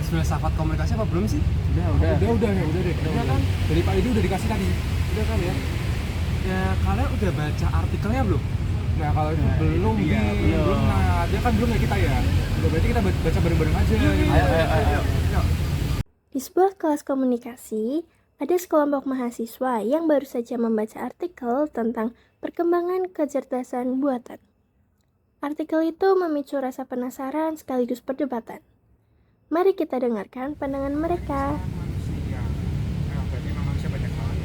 filsafat komunikasi apa belum sih? Udah deh. Udah kan? Dari Pak Edu udah dikasih tadi. Udah kan ya? Ya kalian udah baca artikelnya belum? Nah kalau itu belum. Nah dia kan belum ya kita ya. Udah berarti kita baca bareng-bareng aja. Ayo. Di sebuah kelas komunikasi, ada sekelompok mahasiswa yang baru saja membaca artikel tentang perkembangan kecerdasan buatan. Artikel itu memicu rasa penasaran sekaligus perdebatan. Mari kita dengarkan pandangan mereka. Manusia. Nah berarti emang manusia banyak banget.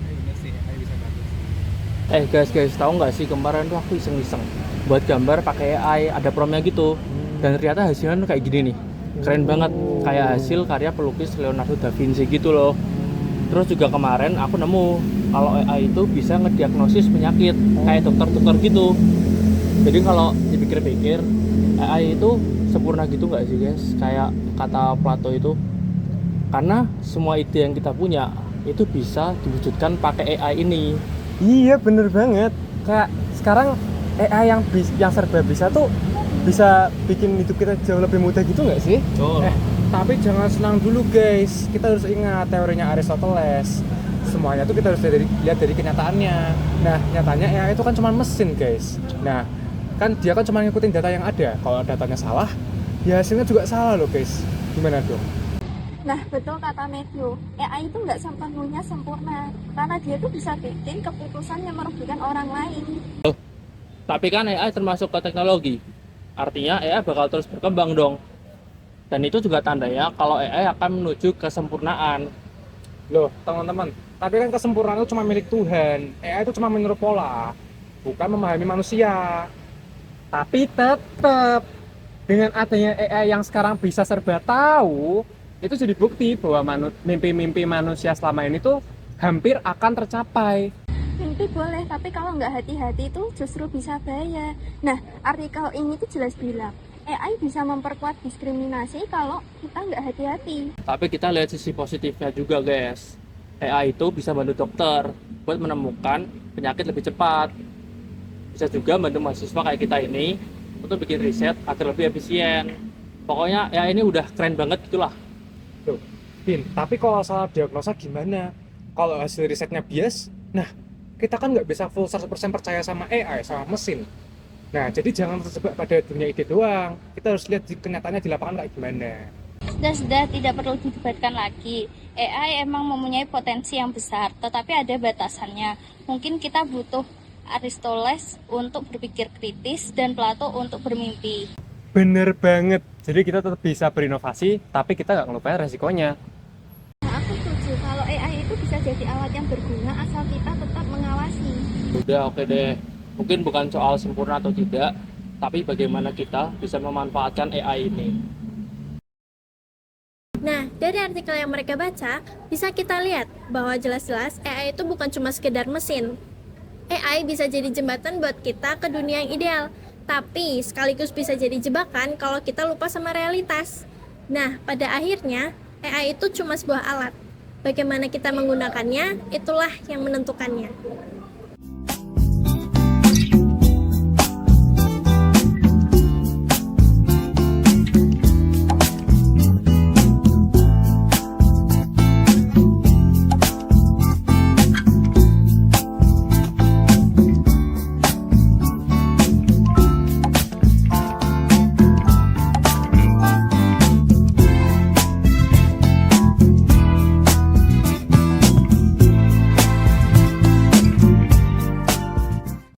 Bener sih, kayak bisa bagus. Guys, tahu nggak sih kemarin tuh aku iseng-iseng buat gambar pakai AI, ada promnya gitu. Dan ternyata hasilnya tuh kayak gini nih. Keren banget, kayak hasil karya pelukis Leonardo da Vinci gitu loh. Terus juga kemarin aku nemu kalau AI itu bisa ngediagnosis penyakit kayak dokter-dokter gitu. Jadi kalau dipikir-pikir AI itu sempurna gitu nggak sih guys? Kayak kata Plato itu, karena semua ide yang kita punya itu bisa diwujudkan pakai AI ini. Iya bener banget. Kayak sekarang AI yang serba bisa tuh bisa bikin hidup kita jauh lebih mudah gitu nggak sih? Tapi jangan senang dulu guys. Kita harus ingat teorinya Aristoteles. Semuanya tuh kita harus lihat dari kenyataannya. Nah, nyatanya AI itu kan cuma mesin guys. Nah, kan dia kan cuma ngikutin data yang ada. Kalau datanya salah, ya hasilnya juga salah loh guys. Gimana dong? Nah, betul kata Matthew. AI itu nggak sepenuhnya sempurna. Karena dia tuh bisa bikin keputusan yang merugikan orang lain. Tapi kan AI termasuk ke teknologi. Artinya AI bakal terus berkembang dong. Dan itu juga tandanya kalau AI akan menuju kesempurnaan. Loh, teman-teman. Tapi kan kesempurnaan itu cuma milik Tuhan. AI itu cuma meniru pola, bukan memahami manusia. Tapi tetap dengan adanya AI yang sekarang bisa serba tahu, itu jadi bukti bahwa mimpi-mimpi manusia selama ini tuh hampir akan tercapai. Mimpi boleh, tapi kalau nggak hati-hati itu justru bisa bahaya. Nah, artikel ini tuh jelas bilang, AI bisa memperkuat diskriminasi kalau kita nggak hati-hati. Tapi kita lihat sisi positifnya juga guys. AI itu bisa bantu dokter buat menemukan penyakit lebih cepat. Bisa juga bantu mahasiswa kayak kita ini untuk bikin riset agar lebih efisien. Pokoknya ya ini udah keren banget gitulah. Loh, Din, tapi kalau salah diagnosa gimana? Kalau hasil risetnya bias, nah kita kan nggak bisa full 100% percaya sama AI, sama mesin. Nah, jadi jangan terjebak pada dunia ide doang. Kita harus lihat kenyataannya di lapangan kayak gimana. Sudah tidak perlu didebatkan lagi. AI emang mempunyai potensi yang besar, tetapi ada batasannya. Mungkin kita butuh Aristoteles untuk berpikir kritis dan Plato untuk bermimpi. Bener banget. Jadi kita tetap bisa berinovasi, tapi kita nggak ngelupain resikonya. Nah, aku setuju kalau AI itu bisa jadi alat yang berguna asal kita tetap mengawasi. Udah oke deh. Mungkin bukan soal sempurna atau tidak, tapi bagaimana kita bisa memanfaatkan AI ini. Nah, dari artikel yang mereka baca, bisa kita lihat bahwa jelas-jelas AI itu bukan cuma sekedar mesin. AI bisa jadi jembatan buat kita ke dunia yang ideal, tapi sekaligus bisa jadi jebakan kalau kita lupa sama realitas. Nah, pada akhirnya, AI itu cuma sebuah alat. Bagaimana kita menggunakannya, itulah yang menentukannya.